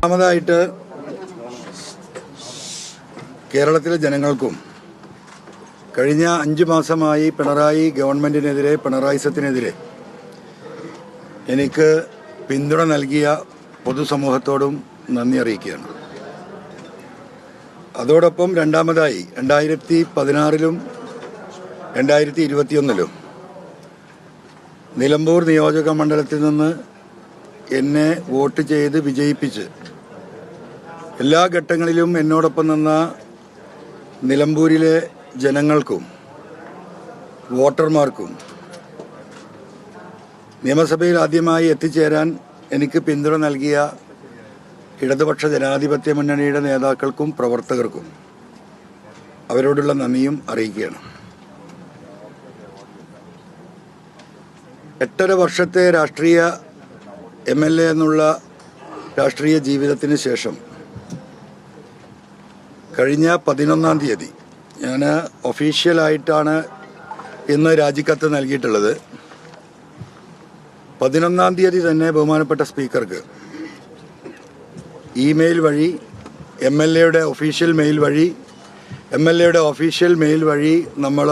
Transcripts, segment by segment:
ഒന്നാമതായിട്ട് കേരളത്തിലെ ജനങ്ങൾക്കും കഴിഞ്ഞ 5 മാസമായി പിണറായി ഗവൺമെൻറ്റിനെതിരെ, പിണറായിസത്തിനെതിരെ എനിക്ക് പിന്തുണ നൽകിയ പൊതുസമൂഹത്തോടും നന്ദി അറിയിക്കുകയാണ്. അതോടൊപ്പം രണ്ടാമതായി 2016-ലും 2021-ലും നിലമ്പൂർ നിയോജക മണ്ഡലത്തിൽ നിന്ന് എന്നെ വോട്ട് ചെയ്ത് വിജയിപ്പിച്ച് എല്ലാ ഘട്ടങ്ങളിലും എന്നോടൊപ്പം നിന്ന നിലമ്പൂരിലെ ജനങ്ങൾക്കും വോട്ടർമാർക്കും നിയമസഭയിൽ ആദ്യമായി എത്തിച്ചേരാൻ എനിക്ക് പിന്തുണ നൽകിയ ഇടതുപക്ഷ ജനാധിപത്യ മുന്നണിയുടെ നേതാക്കൾക്കും പ്രവർത്തകർക്കും അവരോടുള്ള നന്ദിയും അറിയിക്കുകയാണ്. 8.5 വർഷത്തെ രാഷ്ട്രീയ MLA എന്നുള്ള രാഷ്ട്രീയ ജീവിതത്തിന് ശേഷം കഴിഞ്ഞ 11-ാം തീയതി ഞാൻ ഒഫീഷ്യലായിട്ടാണ് ഇന്ന് രാജിക്കത്ത് നൽകിയിട്ടുള്ളത്. 11-ാം തീയതി തന്നെ ബഹുമാനപ്പെട്ട സ്പീക്കർക്ക് ഇമെയിൽ വഴി MLAയുടെ ഒഫീഷ്യൽ മെയിൽ വഴി നമ്മൾ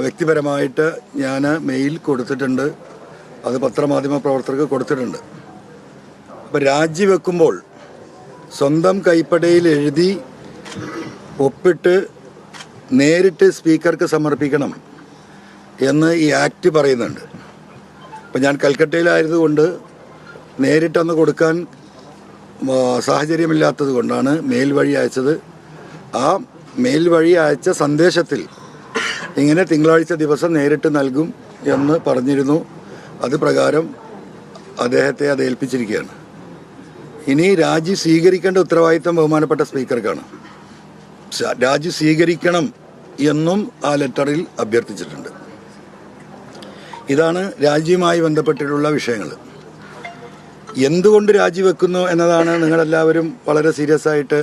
വ്യക്തിപരമായിട്ട് ഞാൻ മെയിൽ കൊടുത്തിട്ടുണ്ട്. അത് പത്രമാധ്യമ പ്രവർത്തകർക്ക് കൊടുത്തിട്ടുണ്ട്. അപ്പോൾ രാജിവെക്കുമ്പോൾ സ്വന്തം കൈപ്പടയിൽ എഴുതി ഒപ്പിട്ട് നേരിട്ട് സ്പീക്കർക്ക് സമർപ്പിക്കണം എന്ന് ഈ ആക്ട് പറയുന്നുണ്ട്. അപ്പോൾ ഞാൻ കൽക്കട്ടയിലായതുകൊണ്ട് നേരിട്ടൊന്ന് കൊടുക്കാൻ സാഹചര്യമില്ലാത്തത് കൊണ്ടാണ് മെയിൽ വഴി അയച്ചത്. ആ മെയിൽ വഴി അയച്ച സന്ദേശത്തിൽ ഇങ്ങനെ തിങ്കളാഴ്ച ദിവസം നേരിട്ട് നൽകും എന്ന് പറഞ്ഞിരുന്നു. അത് പ്രകാരം അദ്ദേഹത്തെ അത് ഏൽപ്പിച്ചിരിക്കുകയാണ്. ഇനി രാജി സ്വീകരിക്കേണ്ട ഉത്തരവാദിത്തം ബഹുമാനപ്പെട്ട സ്പീക്കർക്കാണ്. രാജി സ്വീകരിക്കണം എന്നും ആ ലെറ്ററിൽ അഭ്യർത്ഥിച്ചിട്ടുണ്ട്. ഇതാണ് രാജിയുമായി ബന്ധപ്പെട്ടിട്ടുള്ള വിഷയങ്ങൾ. എന്തുകൊണ്ട് രാജിവെക്കുന്നു എന്നതാണ് നിങ്ങളെല്ലാവരും വളരെ സീരിയസ് ആയിട്ട്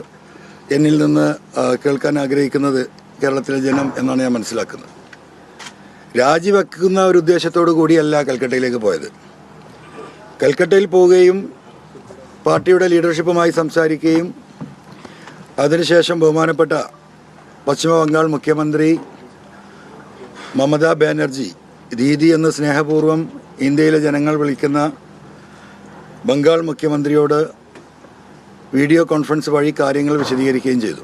എന്നിൽ നിന്ന് കേൾക്കാൻ ആഗ്രഹിക്കുന്നത്, കേരളത്തിലെ ജനം എന്നാണ് ഞാൻ മനസ്സിലാക്കുന്നത്. രാജിവെക്കുന്ന ഒരു ഉദ്ദേശത്തോടു കൂടിയല്ല കൽക്കട്ടയിലേക്ക് പോയത്. കൽക്കട്ടയിൽ പോവുകയും പാർട്ടിയുടെ ലീഡർഷിപ്പുമായി സംസാരിക്കുകയും അതിനുശേഷം ബഹുമാനപ്പെട്ട പശ്ചിമ ബംഗാൾ മുഖ്യമന്ത്രി മമതാ ബാനർജി ദീദി എന്ന് സ്നേഹപൂർവ്വം ഇന്ത്യയിലെ ജനങ്ങൾ വിളിക്കുന്ന ബംഗാൾ മുഖ്യമന്ത്രിയോട് വീഡിയോ കോൺഫറൻസ് വഴി കാര്യങ്ങൾ വിശദീകരിക്കുകയും ചെയ്തു.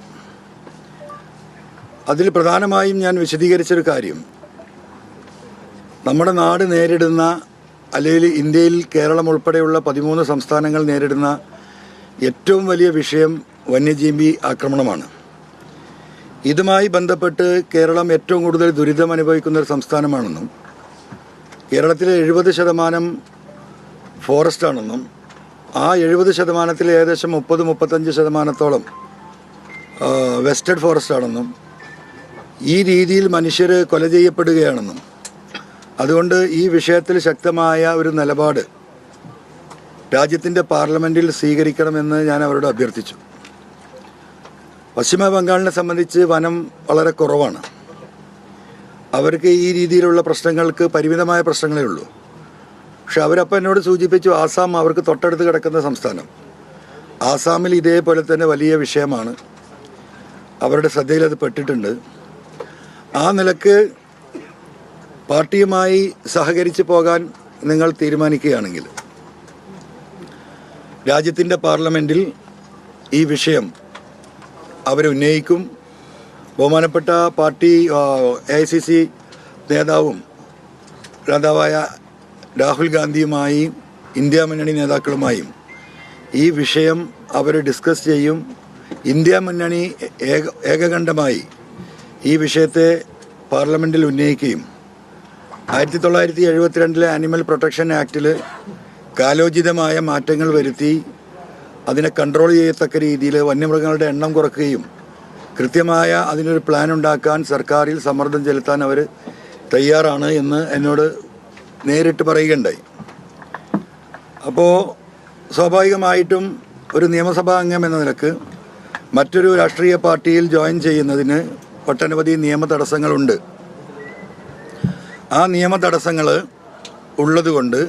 അതിൽ പ്രധാനമായും ഞാൻ വിശദീകരിച്ചൊരു കാര്യം, നമ്മുടെ നാട് നേരിടുന്ന, അല്ലെങ്കിൽ ഇന്ത്യയിൽ കേരളം ഉൾപ്പെടെയുള്ള 13 സംസ്ഥാനങ്ങൾ നേരിടുന്ന ഏറ്റവും വലിയ വിഷയം വന്യജീവി ആക്രമണമാണ്. ഇതുമായി ബന്ധപ്പെട്ട് കേരളം ഏറ്റവും കൂടുതൽ ദുരിതം അനുഭവിക്കുന്ന ഒരു സംസ്ഥാനമാണെന്നും കേരളത്തിലെ 70% ഫോറസ്റ്റാണെന്നും ആ 70%-ൽ ഏകദേശം 30-35% വെസ്റ്റഡ് ഫോറസ്റ്റ് ആണെന്നും ഈ രീതിയിൽ മനുഷ്യർ കൊല ചെയ്യപ്പെടുകയാണെന്നും അതുകൊണ്ട് ഈ വിഷയത്തിൽ ശക്തമായ ഒരു നിലപാട് രാജ്യത്തിൻ്റെ പാർലമെൻറ്റിൽ സ്വീകരിക്കണമെന്ന് ഞാൻ അവരോട് അഭ്യർത്ഥിച്ചു. പശ്ചിമ ബംഗാളിനെ സംബന്ധിച്ച് വനം വളരെ കുറവാണ്. അവർക്ക് ഈ രീതിയിലുള്ള പ്രശ്നങ്ങൾക്ക് പരിമിതമായ പ്രശ്നങ്ങളേ ഉള്ളൂ. പക്ഷെ അവരപ്പം എന്നോട് സൂചിപ്പിച്ചു, ആസാം അവർക്ക് തൊട്ടടുത്ത് കിടക്കുന്ന സംസ്ഥാനം, ആസാമിൽ ഇതേപോലെ തന്നെ വലിയ വിഷയമാണ്, അവരുടെ ശ്രദ്ധയിൽ അത് പെട്ടിട്ടുണ്ട്. ആ നിലക്ക് പാർട്ടിയുമായി സഹകരിച്ച് പോകാൻ നിങ്ങൾ തീരുമാനിക്കുകയാണെങ്കിൽ രാജ്യത്തിൻ്റെ പാർലമെൻറ്റിൽ ഈ വിഷയം അവരുന്നയിക്കും. ബഹുമാനപ്പെട്ട പാർട്ടി AICC നേതാവായ രാഹുൽ ഗാന്ധിയുമായി ഇന്ത്യ മുന്നണി നേതാക്കളുമായും ഈ വിഷയം അവർ ഡിസ്കസ് ചെയ്യും. ഇന്ത്യ മുന്നണി ഏകകണ്ഠമായി ഈ വിഷയത്തെ പാർലമെൻറ്റിൽ ഉന്നയിക്കുകയും 1972 ആനിമൽ പ്രൊട്ടക്ഷൻ ആക്ടിൽ കാലോചിതമായ മാറ്റങ്ങൾ വരുത്തി അതിനെ കൺട്രോൾ ചെയ്യത്തക്ക രീതിയിൽ വന്യമൃഗങ്ങളുടെ എണ്ണം കുറയ്ക്കുകയും കൃത്യമായ അതിനൊരു പ്ലാൻ ഉണ്ടാക്കാൻ സർക്കാരിൽ സമ്മർദ്ദം ചെലുത്താൻ അവർ തയ്യാറാണ് എന്ന് എന്നോട് നേരിട്ട് പറയുകയുണ്ടായി. അപ്പോൾ സ്വാഭാവികമായിട്ടും ഒരു നിയമസഭാ അംഗം എന്ന നിലക്ക് മറ്റൊരു രാഷ്ട്രീയ പാർട്ടിയിൽ ജോയിൻ ചെയ്യുന്നതിന് ഒട്ടനവധി നിയമ തടസ്സങ്ങളുണ്ട്. ആ നിയമ തടസ്സങ്ങൾ ഉള്ളതുകൊണ്ട്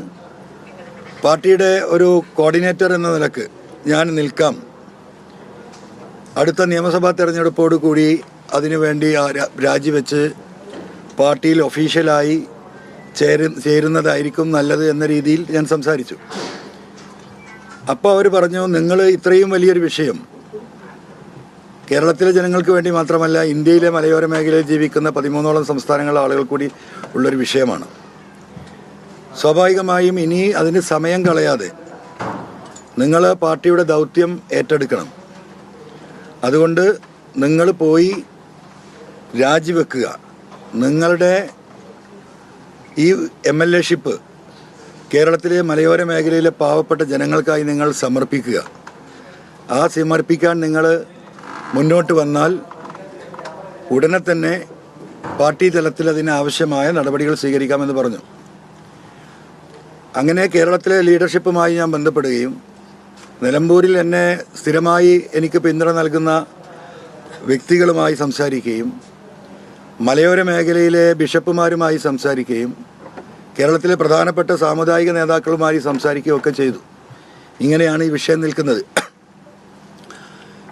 പാർട്ടിയുടെ ഒരു കോർഡിനേറ്റർ എന്ന നിലക്ക് ഞാൻ നിൽക്കാം. അടുത്ത നിയമസഭാ തെരഞ്ഞെടുപ്പോട് കൂടി അതിനുവേണ്ടി രാജിവെച്ച് പാർട്ടിയിൽ ഒഫീഷ്യലായി ചേരുന്നതായിരിക്കും നല്ലത് എന്ന രീതിയിൽ ഞാൻ സംസാരിച്ചു. അപ്പോൾ അവർ പറഞ്ഞു, നിങ്ങൾ ഇത്രയും വലിയൊരു വിഷയം കേരളത്തിലെ ജനങ്ങൾക്ക് വേണ്ടി മാത്രമല്ല, ഇന്ത്യയിലെ മലയോര മേഖലയിൽ ജീവിക്കുന്ന 13ഓളം സംസ്ഥാനങ്ങളിലെ ആളുകൾ കൂടി ഉള്ളൊരു വിഷയമാണ്. സ്വാഭാവികമായും ഇനി അതിന് സമയം കളയാതെ നിങ്ങൾ പാർട്ടിയുടെ ദൗത്യം ഏറ്റെടുക്കണം. അതുകൊണ്ട് നിങ്ങൾ പോയി രാജിവെക്കുക. നിങ്ങളുടെ ഈ MLA-ഷിപ്പ് കേരളത്തിലെ മലയോര മേഖലയിലെ പാവപ്പെട്ട ജനങ്ങൾക്കായി നിങ്ങൾ സമർപ്പിക്കുക. ആ സമർപ്പിക്കാൻ നിങ്ങൾ മുന്നോട്ട് വന്നാൽ ഉടനെ തന്നെ പാർട്ടി തലത്തിൽ അതിനാവശ്യമായ നടപടികൾ സ്വീകരിക്കാമെന്ന് പറഞ്ഞു. അങ്ങനെ കേരളത്തിലെ ലീഡർഷിപ്പുമായി ഞാൻ ബന്ധപ്പെടുകയും നിലമ്പൂരിൽ എന്നെ സ്ഥിരമായി എനിക്ക് പിന്തുണ നൽകുന്ന വ്യക്തികളുമായി സംസാരിക്കുകയും മലയോര മേഖലയിലെ ബിഷപ്പുമാരുമായി സംസാരിക്കുകയും കേരളത്തിലെ പ്രധാനപ്പെട്ട സാമുദായിക നേതാക്കളുമായി സംസാരിക്കുകയൊക്കെ ചെയ്തു. ഇങ്ങനെയാണ് ഈ വിഷയം നിൽക്കുന്നത്.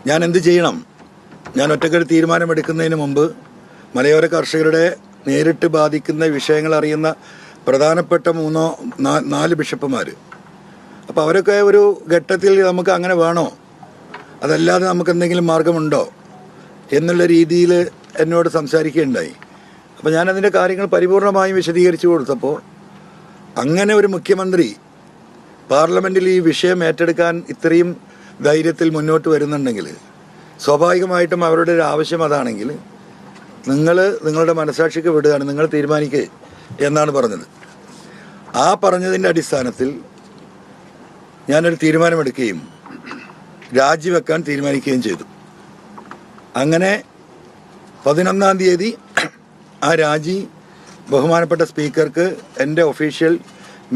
ഞാൻ എന്ത് ചെയ്യണം? ഞാൻ ഒറ്റക്കൊരു തീരുമാനമെടുക്കുന്നതിന് മുമ്പ് മലയോര കർഷകരുടെ നേരിട്ട് ബാധിക്കുന്ന വിഷയങ്ങൾ അറിയുന്ന പ്രധാനപ്പെട്ട 3-4 ബിഷപ്പുമാർ, അപ്പോൾ അവരൊക്കെ ഒരു ഘട്ടത്തിൽ നമുക്ക് അങ്ങനെ വേണോ, അതല്ലാതെ നമുക്ക് എന്തെങ്കിലും മാർഗമുണ്ടോ എന്നുള്ള രീതിയിൽ എന്നോട് സംസാരിക്കുകയുണ്ടായി. അപ്പോൾ ഞാനതിൻ്റെ കാര്യങ്ങൾ പരിപൂർണമായും വിശദീകരിച്ചു കൊടുത്തപ്പോൾ, അങ്ങനെ ഒരു മുഖ്യമന്ത്രി പാർലമെൻറ്റിൽ ഈ വിഷയം ഏറ്റെടുക്കാൻ ഇത്രയും ധൈര്യത്തിൽ മുന്നോട്ട് വരുന്നുണ്ടെങ്കിൽ സ്വാഭാവികമായിട്ടും അവരുടെ ഒരു ആവശ്യം അതാണെങ്കിൽ നിങ്ങളുടെ മനസാക്ഷിക്ക് വിടുകയാണ്, നിങ്ങൾ തീരുമാനിക്കുക എന്നാണ് പറഞ്ഞത്. ആ പറഞ്ഞതിൻ്റെ അടിസ്ഥാനത്തിൽ ഞാനൊരു തീരുമാനമെടുക്കുകയും രാജിവെക്കാൻ തീരുമാനിക്കുകയും ചെയ്തു. അങ്ങനെ 11-ാം തീയതി ആ രാജി ബഹുമാനപ്പെട്ട സ്പീക്കർക്ക് എൻ്റെ ഒഫീഷ്യൽ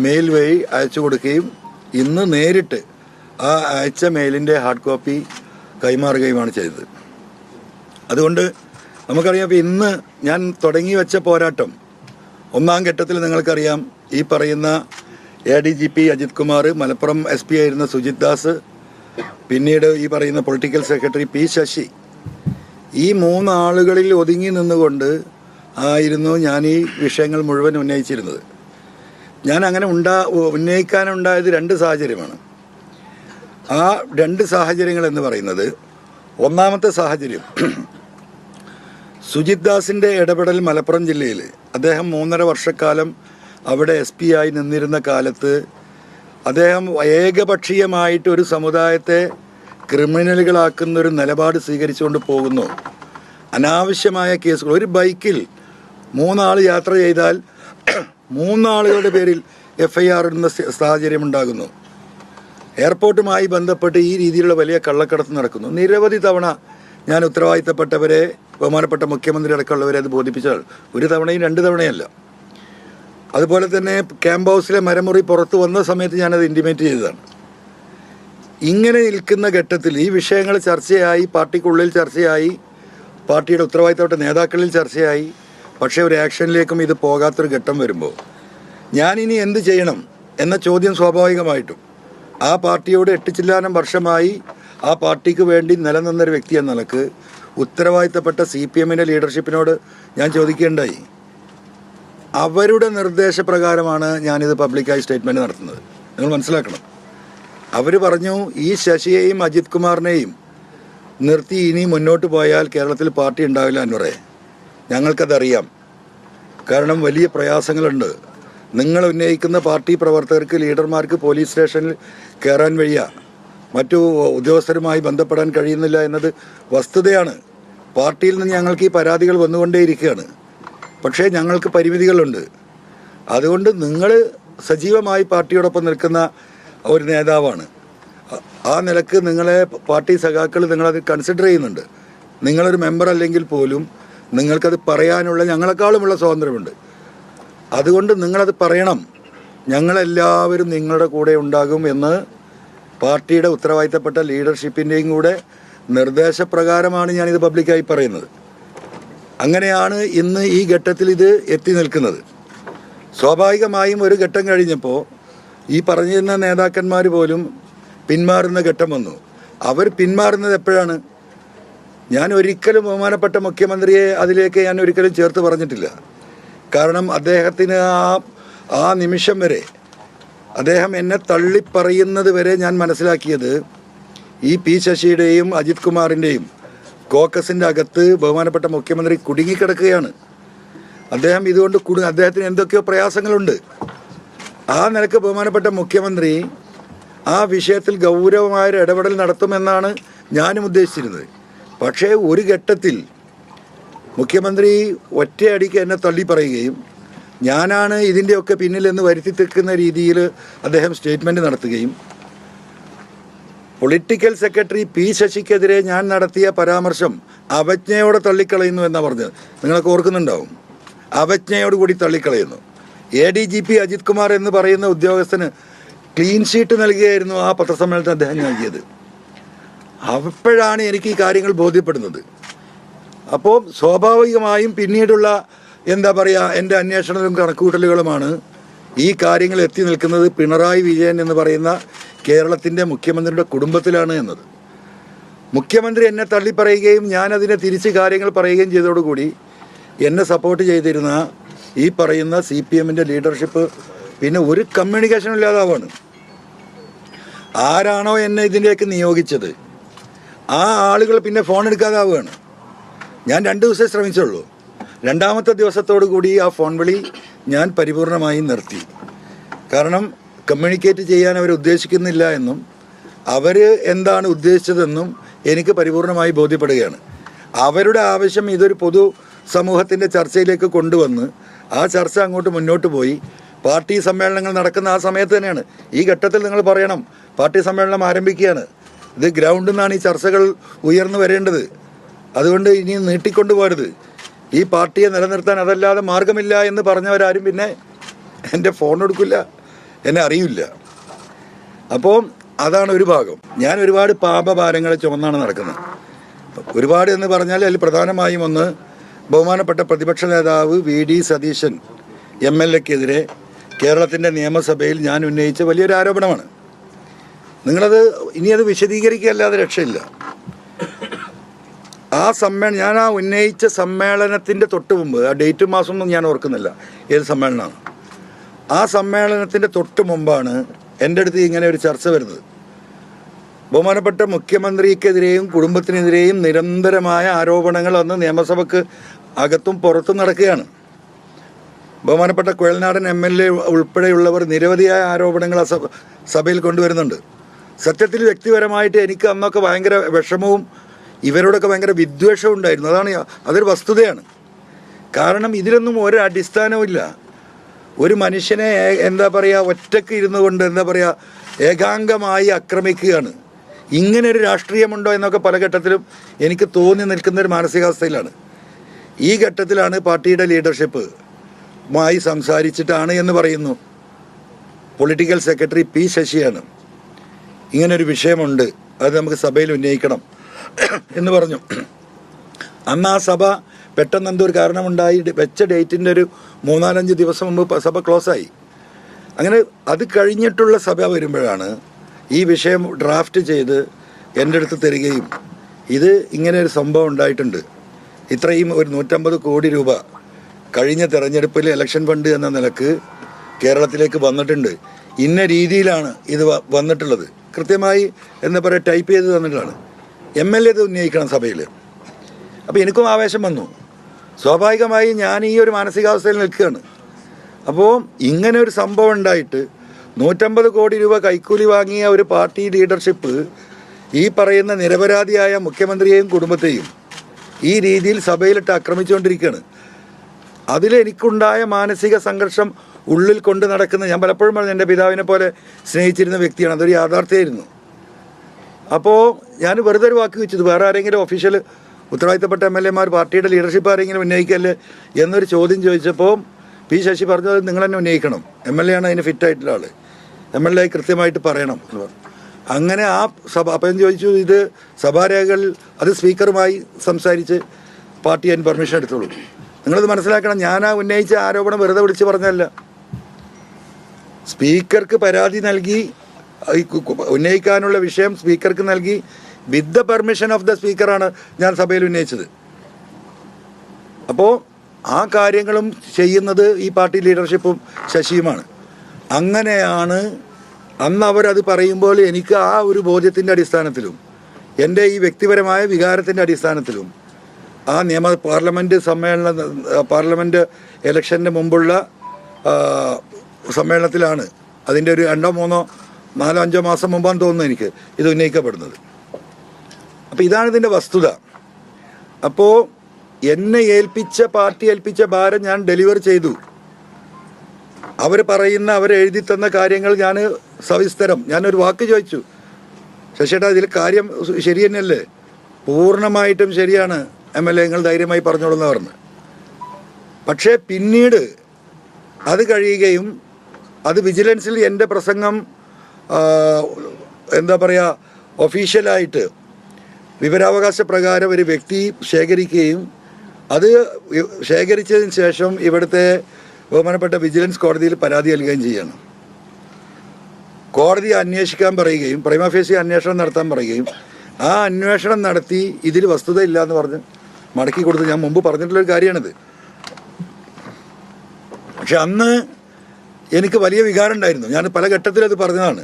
മെയിൽ വഴി അയച്ചു കൊടുക്കുകയും ഇന്ന് നേരിട്ട് ആ അയച്ച മെയിലിൻ്റെ ഹാർഡ് കോപ്പി കൈമാറുകയുമാണ് ചെയ്തത്. അതുകൊണ്ട് നമുക്കറിയാം, ഇപ്പോൾ ഇന്ന് ഞാൻ തുടങ്ങി വെച്ച പോരാട്ടം 1-ാം ഘട്ടത്തിൽ നിങ്ങൾക്കറിയാം, ഈ പറയുന്ന ADGP അജിത് കുമാർ, മലപ്പുറം SP ആയിരുന്ന സുജിത് ദാസ്, പിന്നീട് ഈ പറയുന്ന പൊളിറ്റിക്കൽ സെക്രട്ടറി P ശശി, ഈ 3 ആളുകളിൽ ഒതുങ്ങി നിന്നുകൊണ്ട് ആയിരുന്നു ഞാൻ ഈ വിഷയങ്ങൾ മുഴുവൻ ഉന്നയിച്ചിരുന്നത്. ഞാൻ അങ്ങനെ ഉന്നയിക്കാനുണ്ടായത് 2 സാഹചര്യമാണ്. ആ 2 സാഹചര്യങ്ങൾ എന്ന് പറയുന്നത്, ഒന്നാമത്തെ സാഹചര്യം സുജിത് ദാസിൻ്റെ ഇടപെടൽ മലപ്പുറം ജില്ലയിൽ, അദ്ദേഹം 3.5 വർഷക്കാലം അവിടെ SP ആയി നിന്നിരുന്ന കാലത്ത് അദ്ദേഹം ഏകപക്ഷീയമായിട്ട് ഒരു സമുദായത്തെ ക്രിമിനലുകളാക്കുന്നൊരു നിലപാട് സ്വീകരിച്ചുകൊണ്ട് പോകുന്നു. അനാവശ്യമായ കേസുകൾ, ഒരു ബൈക്കിൽ 3 ആൾ യാത്ര ചെയ്താൽ 3 ആളുകളുടെ പേരിൽ FIR ഇടുന്ന സാഹചര്യം ഉണ്ടാകുന്നു. എയർപോർട്ടുമായി ബന്ധപ്പെട്ട് ഈ രീതിയിലുള്ള വലിയ കള്ളക്കടത്ത് നടക്കുന്നു. നിരവധി തവണ ഞാൻ ഉത്തരവാദിത്തപ്പെട്ടവരെ, ബഹുമാനപ്പെട്ട മുഖ്യമന്ത്രി അടക്കമുള്ളവരെ അത് ബോധിപ്പിച്ചാൽ 1 തവണയും 2 തവണയല്ല. അതുപോലെ തന്നെ ക്യാമ്പ് ഹൗസിലെ മരമുറി പുറത്ത് വന്ന സമയത്ത് ഞാനത് ഇൻറ്റിമേറ്റ് ചെയ്തതാണ്. ഇങ്ങനെ നിൽക്കുന്ന ഘട്ടത്തിൽ ഈ വിഷയങ്ങൾ ചർച്ചയായി, പാർട്ടിക്കുള്ളിൽ ചർച്ചയായി, പാർട്ടിയുടെ ഉത്തരവാദിത്തപ്പെട്ട നേതാക്കളിൽ ചർച്ചയായി. പക്ഷേ ഒരു ആക്ഷനിലേക്കും ഇത് പോകാത്തൊരു ഘട്ടം വരുമ്പോൾ ഞാനിനി എന്ത് ചെയ്യണം എന്ന ചോദ്യം സ്വാഭാവികമായിട്ടും ആ പാർട്ടിയോട് 8 ചില്ലാനം വർഷമായി ആ പാർട്ടിക്ക് വേണ്ടി നിലനിന്നൊരു വ്യക്തി എന്ന നിലക്ക് ഉത്തരവാദിത്തപ്പെട്ട CPM-ൻ്റെ ലീഡർഷിപ്പിനോട് ഞാൻ ചോദിക്കേണ്ടായി. അവരുടെ നിർദ്ദേശപ്രകാരമാണ് ഞാനിത് പബ്ലിക്കായി സ്റ്റേറ്റ്മെൻറ്റ് നടത്തുന്നത്. നിങ്ങൾ മനസ്സിലാക്കണം. അവർ പറഞ്ഞു, ഈ ശശിയെയും അജിത് കുമാറിനെയും നിർത്തി ഇനി മുന്നോട്ട് പോയാൽ കേരളത്തിൽ പാർട്ടി ഉണ്ടാവില്ല അൻവറേ. ഞങ്ങൾക്കതറിയാം. കാരണം വലിയ പ്രയാസങ്ങളുണ്ട്. നിങ്ങൾ ഉന്നയിക്കുന്ന പാർട്ടി പ്രവർത്തകർക്ക്, ലീഡർമാർക്ക് പോലീസ് സ്റ്റേഷനിൽ കയറാൻ വയ്യ, മറ്റു ഉദ്യോഗസ്ഥരുമായി ബന്ധപ്പെടാൻ കഴിയുന്നില്ല എന്നത് വസ്തുതയാണ്. പാർട്ടിയിൽ നിന്ന് ഞങ്ങൾക്ക് ഈ പരാതികൾ വന്നുകൊണ്ടേയിരിക്കുകയാണ്. പക്ഷേ ഞങ്ങൾക്ക് പരിമിതികളുണ്ട്. അതുകൊണ്ട് നിങ്ങൾ സജീവമായി പാർട്ടിയോടൊപ്പം നിൽക്കുന്ന ഒരു നേതാവാണ്. ആ നിലക്ക് നിങ്ങളെ പാർട്ടി സഖാക്കൾ നിങ്ങളത് കൺസിഡർ ചെയ്യുന്നുണ്ട്. നിങ്ങളൊരു മെമ്പർ അല്ലെങ്കിൽ പോലും നിങ്ങൾക്കത് പറയാനുള്ള ഞങ്ങളെക്കാളുമുള്ള സ്വാതന്ത്ര്യമുണ്ട്. അതുകൊണ്ട് നിങ്ങളത് പറയണം. ഞങ്ങളെല്ലാവരും നിങ്ങളുടെ കൂടെ ഉണ്ടാകും എന്ന് പാർട്ടിയുടെ ഉത്തരവാദിത്തപ്പെട്ട ലീഡർഷിപ്പിൻ്റെയും കൂടെ നിർദ്ദേശപ്രകാരമാണ് ഞാനിത് പബ്ലിക്കായി പറയുന്നത്. അങ്ങനെയാണ് ഇന്ന് ഈ ഘട്ടത്തിൽ ഇത് എത്തി നിൽക്കുന്നത്. സ്വാഭാവികമായും ഒരു ഘട്ടം കഴിഞ്ഞപ്പോൾ ഈ പറഞ്ഞിരുന്ന നേതാക്കന്മാർ പോലും പിന്മാറുന്ന ഘട്ടം വന്നു. അവർ പിന്മാറുന്നത് എപ്പോഴാണ്? ഞാൻ ഒരിക്കലും ബഹുമാനപ്പെട്ട മുഖ്യമന്ത്രിയെ അതിലേക്ക് ഞാൻ ഒരിക്കലും ചേർത്ത് പറഞ്ഞിട്ടില്ല. കാരണം അദ്ദേഹത്തിന് ആ നിമിഷം വരെ അദ്ദേഹം എന്നെ തള്ളിപ്പറയുന്നത് വരെ ഞാൻ മനസ്സിലാക്കിയത് ഈ പി ശശിയുടെയും അജിത് കുമാറിൻ്റെയും കോക്കസിൻ്റെ അകത്ത് ബഹുമാനപ്പെട്ട മുഖ്യമന്ത്രി കുടുങ്ങിക്കിടക്കുകയാണ്. അദ്ദേഹം ഇതുകൊണ്ട് അദ്ദേഹത്തിന് എന്തൊക്കെയോ പ്രയാസങ്ങളുണ്ട്. ആ നിലക്ക് ബഹുമാനപ്പെട്ട മുഖ്യമന്ത്രി ആ വിഷയത്തിൽ ഗൗരവമായൊരു ഇടപെടൽ നടത്തുമെന്നാണ് ഞാനും ഉദ്ദേശിച്ചിരുന്നത്. പക്ഷേ ഒരു ഘട്ടത്തിൽ മുഖ്യമന്ത്രി ഒറ്റയടിക്ക് എന്നെ തള്ളിപ്പറയുകയും ഞാനാണ് ഇതിൻ്റെയൊക്കെ പിന്നിലെന്ന് വരുത്തി തെക്കുന്ന രീതിയിൽ അദ്ദേഹം സ്റ്റേറ്റ്മെൻറ്റ് നടത്തുകയും പൊളിറ്റിക്കൽ സെക്രട്ടറി പി ശശിക്കെതിരെ ഞാൻ നടത്തിയ പരാമർശം അവജ്ഞയോടെ തള്ളിക്കളയുന്നു എന്നാണ് പറഞ്ഞത്. നിങ്ങളൊക്കെ ഓർക്കുന്നുണ്ടാവും. അവജ്ഞയോടുകൂടി തള്ളിക്കളയുന്നു. ADGP അജിത് കുമാർ എന്ന് പറയുന്ന ഉദ്യോഗസ്ഥന് ക്ലീൻ ഷീറ്റ് നൽകുകയായിരുന്നു ആ പത്രസമ്മേളനത്തിൽ അദ്ദേഹം നൽകിയത്. അപ്പോഴാണ് എനിക്ക് ഈ കാര്യങ്ങൾ ബോധ്യപ്പെടുന്നത്. അപ്പോൾ സ്വാഭാവികമായും പിന്നീടുള്ള എന്താ പറയുക എൻ്റെ അന്വേഷണവും കണക്കുകൂട്ടലുകളുമാണ് ഈ കാര്യങ്ങൾ എത്തി നിൽക്കുന്നത് പിണറായി വിജയൻ എന്ന് പറയുന്ന കേരളത്തിൻ്റെ മുഖ്യമന്ത്രിയുടെ കുടുംബത്തിലാണ് എന്നത്. മുഖ്യമന്ത്രി എന്നെ തള്ളിപ്പറയുകയും ഞാനതിനെ തിരിച്ച് പറയുകയും ചെയ്തതോടുകൂടി എന്നെ സപ്പോർട്ട് ചെയ്തിരുന്ന ഈ പറയുന്ന CPMൻ്റെ ലീഡർഷിപ്പ് പിന്നെ ഒരു കമ്മ്യൂണിക്കേഷൻ ഇല്ലാതാവാണ്. ആരാണോ എന്നെ ഇതിലേക്ക് നിയോഗിച്ചത് ആ ആളുകൾ പിന്നെ ഫോൺ എടുക്കാതാവുകയാണ്. ഞാൻ 2 ദിവസം ശ്രമിച്ചുള്ളൂ. 2ാമത്തെ ദിവസത്തോടു കൂടി ആ ഫോൺ വിളി ഞാൻ പരിപൂർണമായും നിർത്തി. കാരണം കമ്മ്യൂണിക്കേറ്റ് ചെയ്യാൻ അവർ ഉദ്ദേശിക്കുന്നില്ല എന്നും അവർ എന്താണ് ഉദ്ദേശിച്ചതെന്നും എനിക്ക് പരിപൂർണമായി ബോധ്യപ്പെടുകയാണ്. അവരുടെ ആവശ്യം ഇതൊരു പൊതു സമൂഹത്തിൻ്റെ ചർച്ചയിലേക്ക് കൊണ്ടുവന്ന് ആ ചർച്ച അങ്ങോട്ട് മുന്നോട്ട് പോയി പാർട്ടി സമ്മേളനങ്ങൾ നടക്കുന്ന ആ സമയത്ത് തന്നെയാണ്. ഈ ഘട്ടത്തിൽ നിങ്ങൾ പറയണം പാർട്ടി സമ്മേളനം ആരംഭിക്കുകയാണ്, ഇത് ഗ്രൗണ്ടിൽ നിന്നാണ് ഈ ചർച്ചകൾ ഉയർന്നു വരേണ്ടത്, അതുകൊണ്ട് ഇനി നീട്ടിക്കൊണ്ടു പോരുത്, ഈ പാർട്ടിയെ നിലനിർത്താൻ അതല്ലാതെ മാർഗമില്ല എന്ന് പറഞ്ഞവരാരും പിന്നെ എൻ്റെ ഫോൺ എടുക്കില്ല, എന്നെ അറിയില്ല. അപ്പോൾ അതാണ് ഒരു ഭാഗം. ഞാൻ ഒരുപാട് പാപഭാരങ്ങൾ ചുമന്നാണ് നടക്കുന്നത്. ഒരുപാട് എന്ന് പറഞ്ഞാൽ അതിൽ പ്രധാനമായും ഒന്ന്, ബഹുമാനപ്പെട്ട പ്രതിപക്ഷ നേതാവ് VD സതീശൻ MLAക്കെതിരെ കേരളത്തിൻ്റെ നിയമസഭയിൽ ഞാൻ ഉന്നയിച്ച വലിയൊരു ആരോപണമാണ്. നിങ്ങളത് ഇനി അത് വിശദീകരിക്കുകയല്ലാതെ രക്ഷയില്ല. ഞാൻ ഉന്നയിച്ച സമ്മേളനത്തിൻ്റെ തൊട്ട് മുമ്പ്, ആ ഡേറ്റും മാസമൊന്നും ഞാൻ ഓർക്കുന്നില്ല ഏത് സമ്മേളനമാണ്, ആ സമ്മേളനത്തിൻ്റെ തൊട്ട് മുമ്പാണ് എൻ്റെ അടുത്ത് ഇങ്ങനെ ഒരു ചർച്ച വരുന്നത്. ബഹുമാനപ്പെട്ട മുഖ്യമന്ത്രിക്കെതിരെയും കുടുംബത്തിനെതിരെയും നിരന്തരമായ ആരോപണങ്ങൾ അന്ന് നിയമസഭയ്ക്ക് അകത്തും പുറത്തും നടക്കുകയാണ്. ബഹുമാനപ്പെട്ട കുഴൽനാടൻ MLA ഉൾപ്പെടെയുള്ളവർ നിരവധിയായ ആരോപണങ്ങൾ സഭയിൽ കൊണ്ടുവരുന്നുണ്ട്. സത്യത്തിൽ വ്യക്തിപരമായിട്ട് എനിക്ക് അന്നൊക്കെ ഭയങ്കര വിഷമവും ഇവരോടൊക്കെ ഭയങ്കര വിദ്വേഷവും ഉണ്ടായിരുന്നു. അതൊരു വസ്തുതയാണ്. കാരണം ഇതിലൊന്നും ഒരു അടിസ്ഥാനവും ഇല്ല. ഒരു മനുഷ്യനെ എന്താ പറയുക ഒറ്റയ്ക്ക് ഇരുന്നു കൊണ്ട് എന്താ പറയുക ഏകാംഗമായി ആക്രമിക്കുകയാണ്. ഇങ്ങനെ ഒരു രാഷ്ട്രീയമുണ്ടോ എന്നൊക്കെ പല ഘട്ടത്തിലും എനിക്ക് തോന്നി നിൽക്കുന്നൊരു മാനസികാവസ്ഥയിലാണ്. ഈ ഘട്ടത്തിലാണ് പാർട്ടിയുടെ ലീഡർഷിപ്പുമായി സംസാരിച്ചിട്ടാണ് എന്ന് പറയുന്നു പൊളിറ്റിക്കൽ സെക്രട്ടറി പി ശശിയാണ് ഇങ്ങനൊരു വിഷയമുണ്ട്, അത് നമുക്ക് സഭയിൽ ഉന്നയിക്കണം എന്ന് പറഞ്ഞു. അന്ന് ആ സഭ പെട്ടെന്ന് എന്തോ ഒരു കാരണമുണ്ടായി വെച്ച ഡേറ്റിൻ്റെ ഒരു 3-4 ദിവസം മുമ്പ് സഭ ക്ലോസായി. അങ്ങനെ അത് കഴിഞ്ഞിട്ടുള്ള സഭ വരുമ്പോഴാണ് ഈ വിഷയം ഡ്രാഫ്റ്റ് ചെയ്ത് എൻ്റെ അടുത്ത് തരികയും ഇത് ഇങ്ങനെ ഒരു സംഭവം ഉണ്ടായിട്ടുണ്ട്, ഇത്രയും ഒരു 150 കോടി രൂപ കഴിഞ്ഞ തെരഞ്ഞെടുപ്പിൽ ഇലക്ഷൻ ഫണ്ട് എന്ന നിലക്ക് കേരളത്തിലേക്ക് വന്നിട്ടുണ്ട്, ഇന്ന രീതിയിലാണ് ഇത് വന്നിട്ടുള്ളത്, കൃത്യമായി എന്താ പറയുക ടൈപ്പ് ചെയ്ത് തന്നിട്ടാണ് MLA ഇത് ഉന്നയിക്കണം സഭയിൽ. അപ്പോൾ എനിക്കും ആവേശം വന്നു. സ്വാഭാവികമായി ഞാൻ ഈ ഒരു മാനസികാവസ്ഥയിൽ നിൽക്കുകയാണ്. അപ്പോൾ ഇങ്ങനെ ഒരു സംഭവം ഉണ്ടായിട്ട് 150 കോടി രൂപ കൈക്കൂലി വാങ്ങിയ ഒരു പാർട്ടി ലീഡർഷിപ്പ് ഈ പറയുന്ന നിരപരാധിയായ മുഖ്യമന്ത്രിയെയും കുടുംബത്തെയും ഈ രീതിയിൽ സഭയിലിട്ട് ആക്രമിച്ചുകൊണ്ടിരിക്കുകയാണ്. അതിലെനിക്കുണ്ടായ മാനസിക സംഘർഷം ഉള്ളിൽ കൊണ്ട് നടക്കുന്ന, ഞാൻ പലപ്പോഴും പറഞ്ഞു എൻ്റെ പിതാവിനെ പോലെ സ്നേഹിച്ചിരുന്ന വ്യക്തിയാണ്, അതൊരു യാഥാർത്ഥ്യമായിരുന്നു. അപ്പോൾ ഞാൻ വെറുതെ ഒരു വാക്ക് വെച്ചത്, വേറെ ആരെങ്കിലും ഒഫീഷ്യൽ ഉത്തരവാദിത്തപ്പെട്ട MLAമാർ പാർട്ടിയുടെ ലീഡർഷിപ്പ് ആരെങ്കിലും ഉന്നയിക്കല്ലേ എന്നൊരു ചോദ്യം ചോദിച്ചപ്പോൾ പി ശശി പറഞ്ഞത് നിങ്ങൾ തന്നെ ഉന്നയിക്കണം, MLA ആണ് അതിന് ഫിറ്റായിട്ടുള്ള ആൾ, MLA കൃത്യമായിട്ട് പറയണം എന്ന് പറഞ്ഞു. അങ്ങനെ ആ സഭ അപ്പം ചോദിച്ചു, ഇത് സഭാരേഖകൾ അത് സ്പീക്കറുമായി സംസാരിച്ച് പാർട്ടി അതിന് പെർമിഷൻ എടുത്തോളൂ. നിങ്ങളത് മനസ്സിലാക്കണം, ഞാൻ ആ ഉന്നയിച്ച ആരോപണം വെറുതെ വിളിച്ച് പറഞ്ഞല്ല. സ്പീക്കർക്ക് പരാതി നൽകി ഉന്നയിക്കാനുള്ള വിഷയം സ്പീക്കർക്ക് നൽകി with the permission of the സ്പീക്കറാണ് ഞാൻ സഭയിൽ ഉന്നയിച്ചത്. അപ്പോൾ ആ കാര്യങ്ങളും ചെയ്യുന്നത് ഈ പാർട്ടി ലീഡർഷിപ്പും ശശിയുമാണ്. അങ്ങനെയാണ് അന്ന് അവരത് പറയുമ്പോൾ എനിക്ക് ആ ഒരു ബോധ്യത്തിൻ്റെ അടിസ്ഥാനത്തിലും എൻ്റെ ഈ വ്യക്തിപരമായ വികാരത്തിൻ്റെ അടിസ്ഥാനത്തിലും ആ പാർലമെൻറ്റ് ഇലക്ഷൻ്റെ മുമ്പുള്ള സമ്മേളനത്തിലാണ്, അതിൻ്റെ ഒരു 2, 3, 4, 5 മാസം മുമ്പാന്ന് തോന്നുന്നു എനിക്ക് ഇത് ഉന്നയിക്കപ്പെടുന്നത്. അപ്പോൾ ഇതാണ് ഇതിൻ്റെ വസ്തുത. അപ്പോൾ എന്നെ പാർട്ടി ഏൽപ്പിച്ച ഭാരം ഞാൻ ഡെലിവർ ചെയ്തു. അവരെഴുതി തന്ന കാര്യങ്ങൾ ഞാൻ സവിസ്തരം ഞാനൊരു വാക്ക് ചോദിച്ചു, ശശിയേട്ടാ ഇതിൽ കാര്യം ശരി തന്നെയല്ലേ? പൂർണ്ണമായിട്ടും ശരിയാണ് MLA, നിങ്ങൾ ധൈര്യമായി പറഞ്ഞോളൂന്ന് പറഞ്ഞു. പക്ഷേ പിന്നീട് അത് കഴിയുകയും അത് വിജിലൻസിൽ എൻ്റെ പ്രസംഗം എന്താ പറയുക ഒഫീഷ്യലായിട്ട് വിവരാവകാശ പ്രകാരം ഒരു വ്യക്തി ശേഖരിക്കുകയും അത് ശേഖരിച്ചതിന് ശേഷം ഇവിടുത്തെ ബഹുമാനപ്പെട്ട വിജിലൻസ് കോടതിയിൽ പരാതി നൽകുകയും ചെയ്യണം. കോടതി അന്വേഷിക്കാൻ പറയുകയും പ്രൈമ ഫേസി അന്വേഷണം നടത്താൻ പറയുകയും ആ അന്വേഷണം നടത്തി ഇതിൽ വസ്തുതയില്ല എന്ന് പറഞ്ഞ് മടക്കി കൊടുത്ത് ഞാൻ മുമ്പ് പറഞ്ഞിട്ടുള്ളൊരു കാര്യമാണിത്. പക്ഷെ അന്ന് എനിക്ക് വലിയ വികാരം ഉണ്ടായിരുന്നു. ഞാൻ പല ഘട്ടത്തിലത് പറഞ്ഞതാണ്.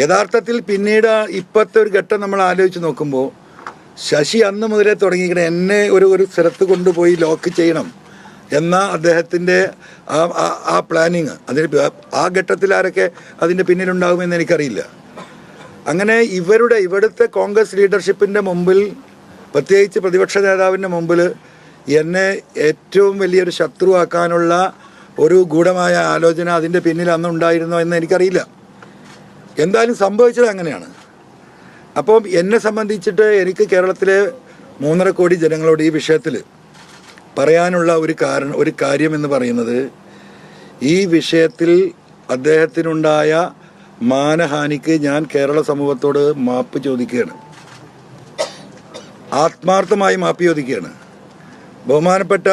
യഥാർത്ഥത്തിൽ പിന്നീട് ഇപ്പോഴത്തെ ഒരു ഘട്ടം നമ്മൾ ആലോചിച്ച് നോക്കുമ്പോൾ ശശി അന്ന് മുതലേ തുടങ്ങിയിരിക്കണം എന്നെ ഒരു സ്ഥലത്ത് കൊണ്ടുപോയി ലോക്ക് ചെയ്യണം എന്ന അദ്ദേഹത്തിൻ്റെ ആ പ്ലാനിങ്. അതിന് ആ ഘട്ടത്തിൽ ആരൊക്കെ അതിൻ്റെ പിന്നിലുണ്ടാകുമെന്ന് എനിക്കറിയില്ല. അങ്ങനെ ഇവിടുത്തെ കോൺഗ്രസ് ലീഡർഷിപ്പിൻ്റെ മുമ്പിൽ, പ്രത്യേകിച്ച് പ്രതിപക്ഷ നേതാവിൻ്റെ മുമ്പിൽ എന്നെ ഏറ്റവും വലിയൊരു ശത്രുവാക്കാനുള്ള ഒരു ഗൂഢമായ ആലോചന അതിൻ്റെ പിന്നിൽ അന്നുണ്ടായിരുന്നോ എന്ന് എനിക്കറിയില്ല. എന്തായാലും സംഭവിച്ചത് അങ്ങനെയാണ്. അപ്പം എന്നെ സംബന്ധിച്ചിട്ട് എനിക്ക് കേരളത്തിലെ 3.5 കോടി ജനങ്ങളോട് ഈ വിഷയത്തിൽ പറയാനുള്ള ഒരു കാര്യം എന്ന് പറയുന്നത്, ഈ വിഷയത്തിൽ അദ്ദേഹത്തിനുണ്ടായ മാനഹാനിക്ക് ഞാൻ കേരള സമൂഹത്തോട് മാപ്പ് ചോദിക്കുകയാണ്, ആത്മാർത്ഥമായി മാപ്പ് ചോദിക്കുകയാണ്. ബഹുമാനപ്പെട്ട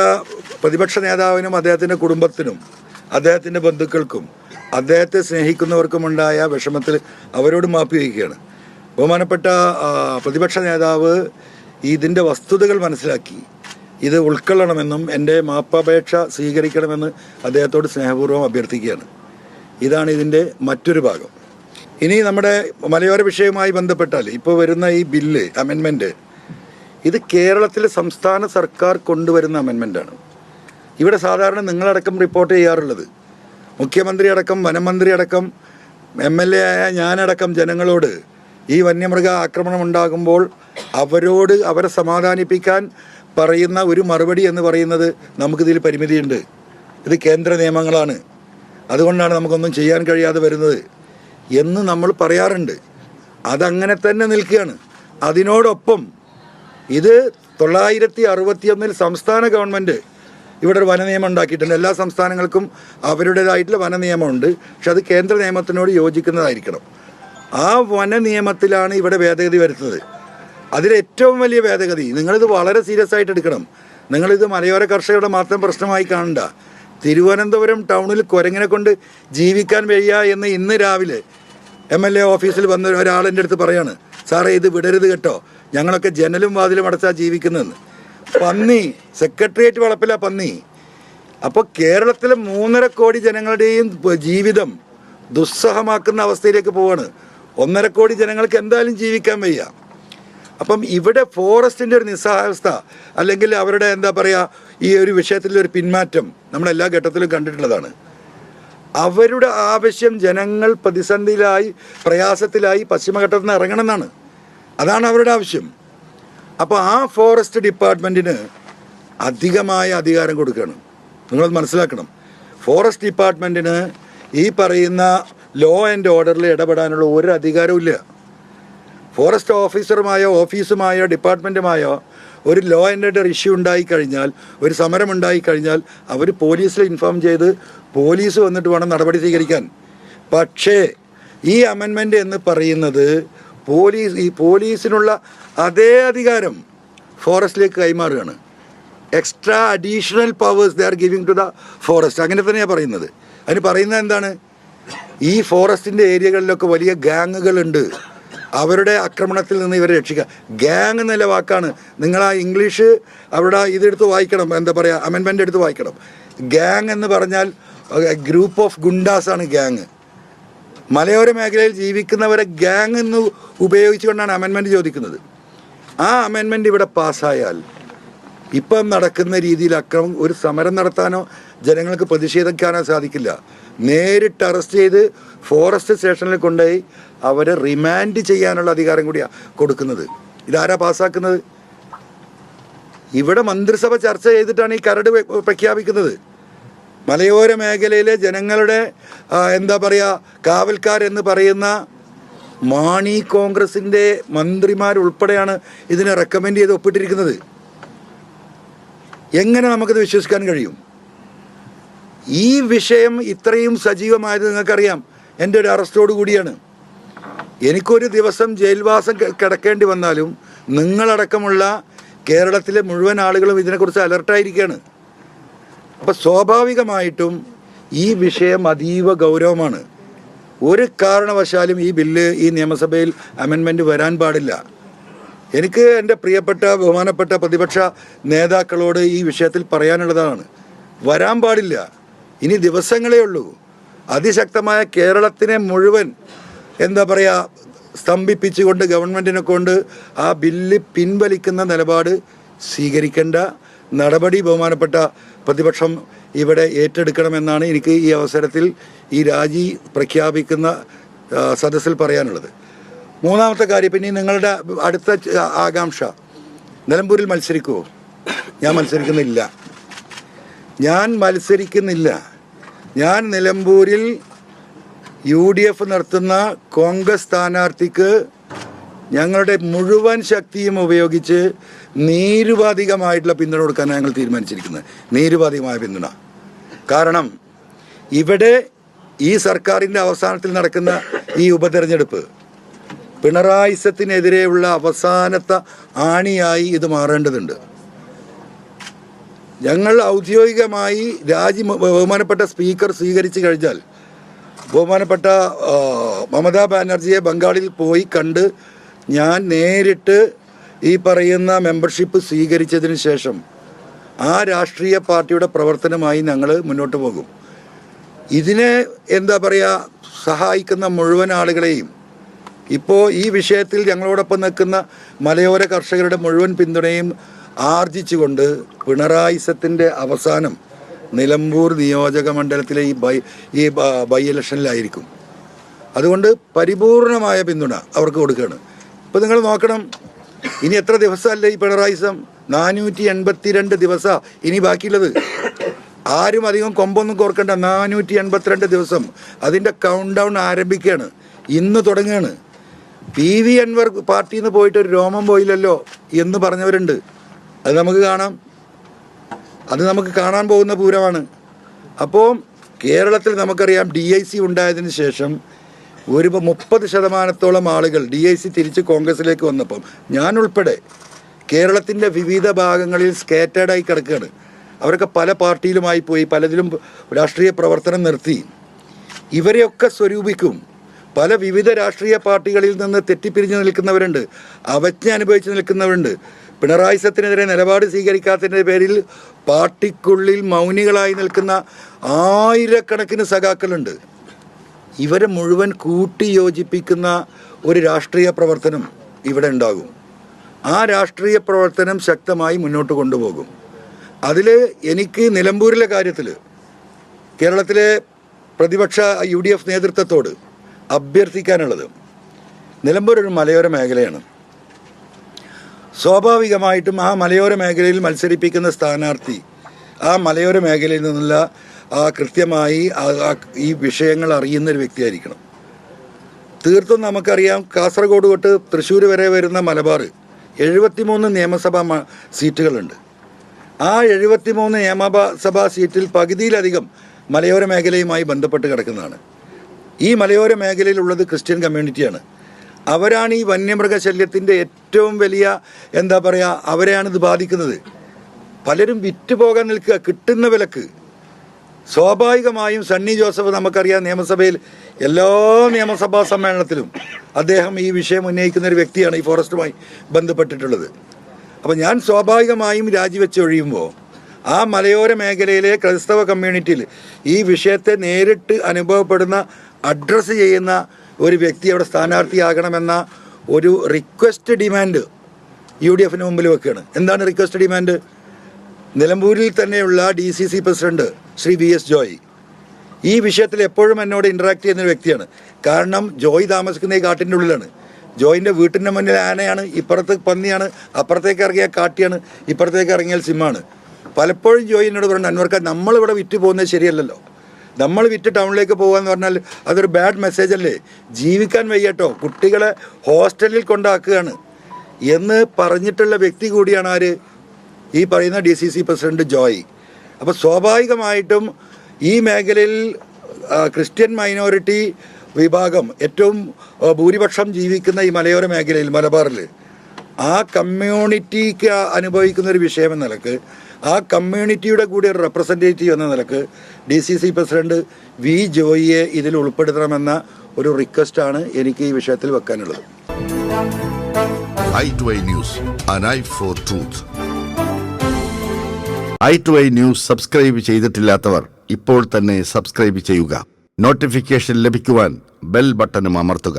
പ്രതിപക്ഷ നേതാവിനും അദ്ദേഹത്തിൻ്റെ കുടുംബത്തിനും അദ്ദേഹത്തിൻ്റെ ബന്ധുക്കൾക്കും അദ്ദേഹത്തെ സ്നേഹിക്കുന്നവർക്കുമുണ്ടായ വിഷമത്തിൽ അവരോട് മാപ്പ് ചോദിക്കുകയാണ്. ബഹുമാനപ്പെട്ട പ്രതിപക്ഷ നേതാവ് ഇതിൻ്റെ വസ്തുതകൾ മനസ്സിലാക്കി ഇത് ഉൾക്കൊള്ളണമെന്നും എൻ്റെ മാപ്പപേക്ഷ സ്വീകരിക്കണമെന്ന് അദ്ദേഹത്തോട് സ്നേഹപൂർവ്വം അഭ്യർത്ഥിക്കുകയാണ്. ഇതാണ് ഇതിൻ്റെ മറ്റൊരു ഭാഗം. ഇനി നമ്മുടെ മലയോര വിഷയവുമായി ബന്ധപ്പെട്ടാൽ ഇപ്പോൾ വരുന്ന ഈ ബില്ല് അമെൻമെൻറ്റ്, ഇത് കേരളത്തിലെ സംസ്ഥാന സർക്കാർ കൊണ്ടുവരുന്ന അമെൻമെൻറ്റാണ്. ഇവിടെ സാധാരണ നിങ്ങളടക്കം റിപ്പോർട്ട് ചെയ്യാറുള്ളത്, മുഖ്യമന്ത്രി അടക്കം വനമന്ത്രി അടക്കം MLA ആയ ഞാനടക്കം ജനങ്ങളോട് ഈ വന്യമൃഗ ആക്രമണം ഉണ്ടാകുമ്പോൾ അവരെ സമാധാനിപ്പിക്കാൻ പറയുന്ന ഒരു മറുപടി എന്ന് പറയുന്നത് നമുക്കിതിൽ പരിമിതിയുണ്ട്, ഇത് കേന്ദ്ര നിയമങ്ങളാണ്, അതുകൊണ്ടാണ് നമുക്കൊന്നും ചെയ്യാൻ കഴിയാതെ വരുന്നത് എന്ന് നമ്മൾ പറയാറുണ്ട്. അതങ്ങനെ തന്നെ നിൽക്കുകയാണ്. അതിനോടൊപ്പം ഇത് 961 സംസ്ഥാന ഗവൺമെൻറ് ഇവിടെ ഒരു വനനിയമം ഉണ്ടാക്കിയിട്ടുണ്ട്. എല്ലാ സംസ്ഥാനങ്ങൾക്കും അവരുടേതായിട്ടുള്ള വനനിയമമുണ്ട്. പക്ഷെ അത് കേന്ദ്ര നിയമത്തിനോട് യോജിക്കുന്നതായിരിക്കണം. ആ വനനിയമത്തിലാണ് ഇവിടെ ഭേദഗതി വരുത്തുന്നത്. അതിലേറ്റവും വലിയ ഭേദഗതി, നിങ്ങളിത് വളരെ സീരിയസ് ആയിട്ട് എടുക്കണം. നിങ്ങളിത് മലയോര കർഷകരുടെ മാത്രം പ്രശ്നമായി കാണണ്ട. തിരുവനന്തപുരം ടൗണിൽ കുരങ്ങിനെ കൊണ്ട് ജീവിക്കാൻ വയ്യ എന്ന് ഇന്ന് രാവിലെ MLA ഓഫീസിൽ വന്ന ഒരാളെൻ്റെ അടുത്ത് പറയാണ്, സാറേ ഇത് വിടരുത് കേട്ടോ, ഞങ്ങളൊക്കെ ജനലും വാതിലും അടച്ചാൽ ജീവിക്കുന്നതെന്ന്. പന്നി, സെക്രട്ടേറിയറ്റ് വളപ്പില പന്നി. അപ്പോൾ കേരളത്തിലെ 3.5 കോടി ജനങ്ങളുടെയും ജീവിതം ദുസ്സഹമാക്കുന്ന അവസ്ഥയിലേക്ക് പോവാണ്. 1.5 കോടി ജനങ്ങൾക്ക് എന്തായാലും ജീവിക്കാൻ വയ്യ. അപ്പം ഇവിടെ ഫോറസ്റ്റിൻ്റെ ഒരു നിസ്സഹാവസ്ഥ, അല്ലെങ്കിൽ അവരുടെ എന്താ പറയുക, ഈ ഒരു വിഷയത്തിലൊരു പിന്മാറ്റം നമ്മളെല്ലാ ഘട്ടത്തിലും കണ്ടിട്ടുള്ളതാണ്. അവരുടെ ആവശ്യം ജനങ്ങൾ പ്രതിസന്ധിയിലായി, പ്രയാസത്തിലായി പശ്ചിമഘട്ടത്തിൽ നിന്ന് ഇറങ്ങണം എന്നാണ്. അതാണ് അവരുടെ ആവശ്യം. അപ്പോൾ ആ ഫോറസ്റ്റ് ഡിപ്പാർട്ട്മെൻറ്റിന് അധികമായ അധികാരം കൊടുക്കുകയാണ്. നിങ്ങളത് മനസ്സിലാക്കണം. ഫോറസ്റ്റ് ഡിപ്പാർട്ട്മെൻറ്റിന് ഈ പറയുന്ന ലോ ആൻഡ് ഓർഡറിൽ ഇടപെടാനുള്ള ഒരു അധികാരവും ഇല്ല. ഫോറസ്റ്റ് ഓഫീസുമായോ ഡിപ്പാർട്ട്മെൻറ്റുമായോ ഒരു ലോ ആൻഡ് ഓർഡർ ഇഷ്യൂ ഉണ്ടായിക്കഴിഞ്ഞാൽ, ഒരു സമരം ഉണ്ടായിക്കഴിഞ്ഞാൽ അവർ പോലീസിൽ ഇൻഫോം ചെയ്ത് പോലീസ് വന്നിട്ട് വേണം നടപടി സ്വീകരിക്കാൻ. പക്ഷേ ഈ അമെൻമെൻറ്റ് എന്ന് പറയുന്നത് പോലീസിനുള്ള അതേ അധികാരം ഫോറസ്റ്റിലേക്ക് കൈമാറുകയാണ്. Extra additional powers they are giving to the forest. അങ്ങനെ തന്നെയാണ് പറയുന്നത്. അതിന് പറയുന്നത് എന്താണ്? ഈ ഫോറസ്റ്റിൻ്റെ ഏരിയകളിലൊക്കെ വലിയ ഗ്യാങ്ങുകളുണ്ട്. അവരുടെ ആക്രമണത്തിൽ നിന്ന് ഇവരെ രക്ഷിക്കുക. ഗ്യാങ് എന്നുള്ള വാക്കാണ്. നിങ്ങൾ ആ ഇംഗ്ലീഷ് അവിടെ ഇതെടുത്ത് വായിക്കണം, എന്താ പറയുക, അമെൻമെൻ്റ് എടുത്ത് വായിക്കണം. ഗ്യാങ് എന്ന് പറഞ്ഞാൽ ഗ്രൂപ്പ് ഓഫ് ഗുണ്ടാസാണ് ഗ്യാങ്. മലയോര മേഖലയിൽ ജീവിക്കുന്നവരെ ഗ്യാങ് എന്ന് ഉപയോഗിച്ചുകൊണ്ടാണ് അമെൻമെൻറ്റ് ചോദിക്കുന്നത്. ആ അമെൻമെൻറ്റ് ഇവിടെ പാസ്സായാൽ ഇപ്പം നടക്കുന്ന രീതിയിൽ ഒരു സമരം നടത്താനോ ജനങ്ങൾക്ക് പ്രതിഷേധിക്കാനോ സാധിക്കില്ല. നേരിട്ട് അറസ്റ്റ് ചെയ്ത് ഫോറസ്റ്റ് സ്റ്റേഷനിൽ കൊണ്ടുപോയി അവരെ റിമാൻഡ് ചെയ്യാനുള്ള അധികാരം കൂടിയാണ് കൊടുക്കുന്നത്. ഇതാരാ പാസ്സാക്കുന്നത്? ഇവിടെ മന്ത്രിസഭ ചർച്ച ചെയ്തിട്ടാണ് ഈ കരട് പ്രഖ്യാപിക്കുന്നത്. മലയോര മേഖലയിലെ ജനങ്ങളുടെ എന്താ പറയുക, കാവൽക്കാരെന്ന് പറയുന്ന മാണി കോൺഗ്രസിൻ്റെ മന്ത്രിമാരുൾപ്പെടെയാണ് ഇതിനെ റെക്കമെൻഡ് ചെയ്ത് ഒപ്പിട്ടിരിക്കുന്നത്. എങ്ങനെ നമുക്കത് വിശ്വസിക്കാൻ കഴിയും? ഈ വിഷയം ഇത്രയും സജീവമായത് നിങ്ങൾക്കറിയാം എൻ്റെ ഒരു അറസ്റ്റോട് കൂടിയാണ്. എനിക്കൊരു ദിവസം ജയിൽവാസം കിടക്കേണ്ടി വന്നാലും നിങ്ങളടക്കമുള്ള കേരളത്തിലെ മുഴുവൻ ആളുകളും ഇതിനെക്കുറിച്ച് അലർട്ടായിരിക്കുകയാണ്. അപ്പോൾ സ്വാഭാവികമായിട്ടും ഈ വിഷയം അതീവ ഗൗരവമാണ്. ഒരു കാരണവശാലും ഈ ബില്ല് ഈ നിയമസഭയിൽ അമെൻമെൻറ്റ് വരാൻ പാടില്ല. എനിക്ക് എൻ്റെ പ്രിയപ്പെട്ട ബഹുമാനപ്പെട്ട പ്രതിപക്ഷ നേതാക്കളോട് ഈ വിഷയത്തിൽ പറയാനുള്ളതാണ്, വരാൻ പാടില്ല. ഇനി ദിവസങ്ങളേ ഉള്ളൂ. അതിശക്തമായ കേരളത്തിനെ മുഴുവൻ എന്താ പറയുക സ്തംഭിപ്പിച്ചുകൊണ്ട് ഗവൺമെൻറ്റിനെ കൊണ്ട് ആ ബില്ല് പിൻവലിക്കുന്ന നിലപാട് സ്വീകരിക്കേണ്ട നടപടി ബഹുമാനപ്പെട്ട പ്രതിപക്ഷം ഇവിടെ ഏറ്റെടുക്കണമെന്നാണ് എനിക്ക് ഈ അവസരത്തിൽ ഈ രാജി പ്രഖ്യാപിക്കുന്ന സദസ്സിൽ പറയാനുള്ളത്. മൂന്നാമത്തെ കാര്യം, പിന്നെ നിങ്ങളുടെ അടുത്ത ആകാംക്ഷ, നിലമ്പൂരിൽ മത്സരിക്കുമോ? ഞാൻ മത്സരിക്കുന്നില്ല. ഞാൻ നിലമ്പൂരിൽ UDF നടത്തുന്ന കോൺഗ്രസ് സ്ഥാനാർത്ഥിക്ക് ഞങ്ങളുടെ മുഴുവൻ ശക്തിയും ഉപയോഗിച്ച് നിരുപാധികമായിട്ടുള്ള പിന്തുണ കൊടുക്കാനാണ് ഞങ്ങൾ തീരുമാനിച്ചിരിക്കുന്നത്. നിരുപാധികമായ പിന്തുണ. കാരണം ഇവിടെ ഈ സർക്കാരിൻ്റെ അവസാനത്തിൽ നടക്കുന്ന ഈ ഉപതെരഞ്ഞെടുപ്പ് പിണറായിസത്തിനെതിരെയുള്ള അവസാനത്തെ ആണിയായി ഇത് മാറേണ്ടതുണ്ട്. ഞങ്ങൾ ഔദ്യോഗികമായി ബഹുമാനപ്പെട്ട സ്പീക്കർ സ്വീകരിച്ചു കഴിഞ്ഞാൽ ബഹുമാനപ്പെട്ട മമതാ ബാനർജിയെ ബംഗാളിൽ പോയി കണ്ട് ഞാൻ നേരിട്ട് ഈ പറയുന്ന മെമ്പർഷിപ്പ് സ്വീകരിച്ചതിന് ശേഷം ആ രാഷ്ട്രീയ പാർട്ടിയുടെ പ്രവർത്തനമായി ഞങ്ങൾ മുന്നോട്ട് പോകും. ഇതിനെ എന്താ പറയുക സഹായിക്കുന്ന മുഴുവൻ ആളുകളെയും ഇപ്പോൾ ഈ വിഷയത്തിൽ ഞങ്ങളോടൊപ്പം നിൽക്കുന്ന മലയോര കർഷകരുടെ മുഴുവൻ പിന്തുണയും ആർജിച്ചുകൊണ്ട് പിണറായിസത്തിൻ്റെ അവസാനം നിലമ്പൂർ നിയോജക മണ്ഡലത്തിലെ ഈ ബൈ ഇലക്ഷനിലായിരിക്കും. അതുകൊണ്ട് പരിപൂർണമായ പിന്തുണ അവർക്ക് കൊടുക്കുകയാണ്. ഇപ്പോൾ നിങ്ങൾ നോക്കണം, ഇനി എത്ര ദിവസമല്ലേ ഈ പിണറായിസം? 482 ദിവസമാണ് ഇനി ബാക്കിയുള്ളത്. ആരും അധികം കൊമ്പൊന്നും കോർക്കണ്ട. 482 ദിവസം അതിൻ്റെ കൗണ്ട് ഡൗൺ ആരംഭിക്കുകയാണ്. ഇന്ന് തുടങ്ങുകയാണ്. PV അൻവർ പാർട്ടിയിൽ നിന്ന് പോയിട്ട് ഒരു രോമം പോയില്ലല്ലോ എന്ന് പറഞ്ഞവരുണ്ട്. അത് നമുക്ക് കാണാൻ പോകുന്ന പൂരമാണ്. അപ്പോൾ കേരളത്തിൽ നമുക്കറിയാം DIC ഉണ്ടായതിന് ശേഷം ഒരു 30% ആളുകൾ DIC തിരിച്ച് കോൺഗ്രസിലേക്ക് വന്നപ്പം ഞാൻ ഉൾപ്പെടെ കേരളത്തിൻ്റെ വിവിധ ഭാഗങ്ങളിൽ സ്കാറ്റേഡായി കിടക്കുകയാണ്. അവരൊക്കെ പല പാർട്ടിയിലുമായി പോയി, പലതിലും രാഷ്ട്രീയ പ്രവർത്തനം നിർത്തി. ഇവരെയൊക്കെ സ്വരൂപിക്കും. പല വിവിധ രാഷ്ട്രീയ പാർട്ടികളിൽ നിന്ന് തെറ്റിപ്പിരിഞ്ഞ് നിൽക്കുന്നവരുണ്ട്, അവജ്ഞ അനുഭവിച്ച് നിൽക്കുന്നവരുണ്ട്. പിണറായിസത്തിനെതിരെ നിലപാട് സ്വീകരിക്കാത്തതിൻ്റെ പേരിൽ പാർട്ടിക്കുള്ളിൽ മൗനികളായി നിൽക്കുന്ന ആയിരക്കണക്കിന് സഖാക്കളുണ്ട്. ഇവരെ മുഴുവൻ കൂട്ടി യോജിപ്പിക്കുന്ന ഒരു രാഷ്ട്രീയ പ്രവർത്തനം ഇവിടെ ഉണ്ടാകും. ആ രാഷ്ട്രീയ പ്രവർത്തനം ശക്തമായി മുന്നോട്ട് കൊണ്ടുപോകും. അതിൽ എനിക്ക് നിലമ്പൂരിലെ കാര്യത്തിൽ കേരളത്തിലെ പ്രതിപക്ഷ UDF നേതൃത്വത്തോട് അഭ്യർത്ഥിക്കാനുള്ളത്, നിലമ്പൂർ ഒരു മലയോര മേഖലയാണ്. സ്വാഭാവികമായിട്ടും ആ മലയോര മേഖലയിൽ മത്സരിപ്പിക്കുന്ന സ്ഥാനാർത്ഥി ആ മലയോര മേഖലയിൽ നിന്നുള്ള കൃത്യമായി ഈ വിഷയങ്ങൾ അറിയുന്നൊരു വ്യക്തിയായിരിക്കണം. തീർത്തും നമുക്കറിയാം, കാസർഗോഡ് തൊട്ട് തൃശ്ശൂർ വരെ വരുന്ന മലബാർ 73 നിയമസഭാ സീറ്റുകളുണ്ട്. ആ 73 നിയമസഭാ സീറ്റിൽ പകുതിയിലധികം മലയോര മേഖലയുമായി ബന്ധപ്പെട്ട് കിടക്കുന്നതാണ്. ഈ മലയോര മേഖലയിലുള്ളത് ക്രിസ്ത്യൻ കമ്മ്യൂണിറ്റിയാണ്. അവരാണ് ഈ വന്യമൃഗശല്യത്തിൻ്റെ ഏറ്റവും വലിയ എന്താ പറയുക, അവരെയാണ് ഇത് ബാധിക്കുന്നത്. പലരും വിറ്റുപോകാൻ നിൽക്കുക കിട്ടുന്ന വിലക്ക്. സ്വാഭാവികമായും സണ്ണി ജോസഫ് നമുക്കറിയാം നിയമസഭയിൽ എല്ലാ നിയമസഭാ സമ്മേളനത്തിലും അദ്ദേഹം ഈ വിഷയം ഉന്നയിക്കുന്ന ഒരു വ്യക്തിയാണ് ഈ ഫോറസ്റ്റുമായി ബന്ധപ്പെട്ടിട്ടുള്ളത്. അപ്പോൾ ഞാൻ സ്വാഭാവികമായും രാജിവെച്ചൊഴിയുമ്പോൾ ആ മലയോര മേഖലയിലെ ക്രൈസ്തവ കമ്മ്യൂണിറ്റിയിൽ ഈ വിഷയത്തെ നേരിട്ട് അനുഭവപ്പെടുന്ന അഡ്രസ്സ് ചെയ്യുന്ന ഒരു വ്യക്തി അവിടെ സ്ഥാനാർത്ഥിയാകണമെന്ന ഒരു റിക്വസ്റ്റ് ഡിമാൻഡ് UDF മുമ്പിൽ വെക്കുകയാണ്. എന്താണ് റിക്വസ്റ്റ് ഡിമാൻഡ്? നിലമ്പൂരിൽ തന്നെയുള്ള DCC president Shri VS Joy ഈ വിഷയത്തിൽ എപ്പോഴും എന്നോട് ഇൻറ്ററാക്ട് ചെയ്യുന്ന ഒരു വ്യക്തിയാണ്. കാരണം ജോയ് താമസിക്കുന്ന ഈ കാട്ടിൻ്റെ ഉള്ളിലാണ്. ജോയിൻ്റെ വീട്ടിൻ്റെ മുന്നിൽ ആനയാണ്, ഇപ്പുറത്ത് പന്നിയാണ്, അപ്പുറത്തേക്ക് ഇറങ്ങിയാൽ കാട്ടിയാണ്, ഇപ്പുറത്തേക്ക് ഇറങ്ങിയാൽ സിംഹമാണ്. പലപ്പോഴും ജോയ് എന്നോട് പറഞ്ഞു, അൻവർക്ക് നമ്മളിവിടെ വിറ്റ് പോകുന്നത് ശരിയല്ലല്ലോ, നമ്മൾ വിറ്റ് ടൗണിലേക്ക് പോകുകയെന്ന് പറഞ്ഞാൽ അതൊരു ബാഡ് മെസ്സേജ് അല്ലേ, ജീവിക്കാൻ വയ്യട്ടോ, കുട്ടികളെ ഹോസ്റ്റലിൽ കൊണ്ടാക്കുകയാണ് എന്ന് പറഞ്ഞിട്ടുള്ള വ്യക്തി കൂടിയാണ് ആര്? ഈ പറയുന്ന DCC പ്രസിഡന്റ് ജോയ്. അപ്പോൾ സ്വാഭാവികമായിട്ടും ഈ മേഖലയിൽ ക്രിസ്ത്യൻ മൈനോറിറ്റി വിഭാഗം ഏറ്റവും ഭൂരിപക്ഷം ജീവിക്കുന്ന ഈ മലയോര മേഖലയിൽ മലബാറിൽ ആ കമ്മ്യൂണിറ്റിക്ക് അനുഭവിക്കുന്ന ഒരു വിഷയമെന്ന നിലക്ക്, ആ കമ്മ്യൂണിറ്റിയുടെ കൂടി ഒരു റെപ്രസെൻറ്റേറ്റീവ് എന്ന നിലക്ക് DCC പ്രസിഡന്റ് V ജോയിയെ ഇതിൽ ഉൾപ്പെടുത്തണമെന്ന ഒരു റിക്വസ്റ്റാണ് എനിക്ക് ഈ വിഷയത്തിൽ വെക്കാനുള്ളത്. i2i News, an eye for truth. i2i News subscribe ചെയ്തിട്ടില്ലാത്തവർ ഇപ്പോൾ തന്നെ സബ്സ്ക്രൈബ് ചെയ്യുക. നോട്ടിഫിക്കേഷൻ ലഭിക്കുവാൻ ബെൽ ബട്ടണും അമർത്തുക.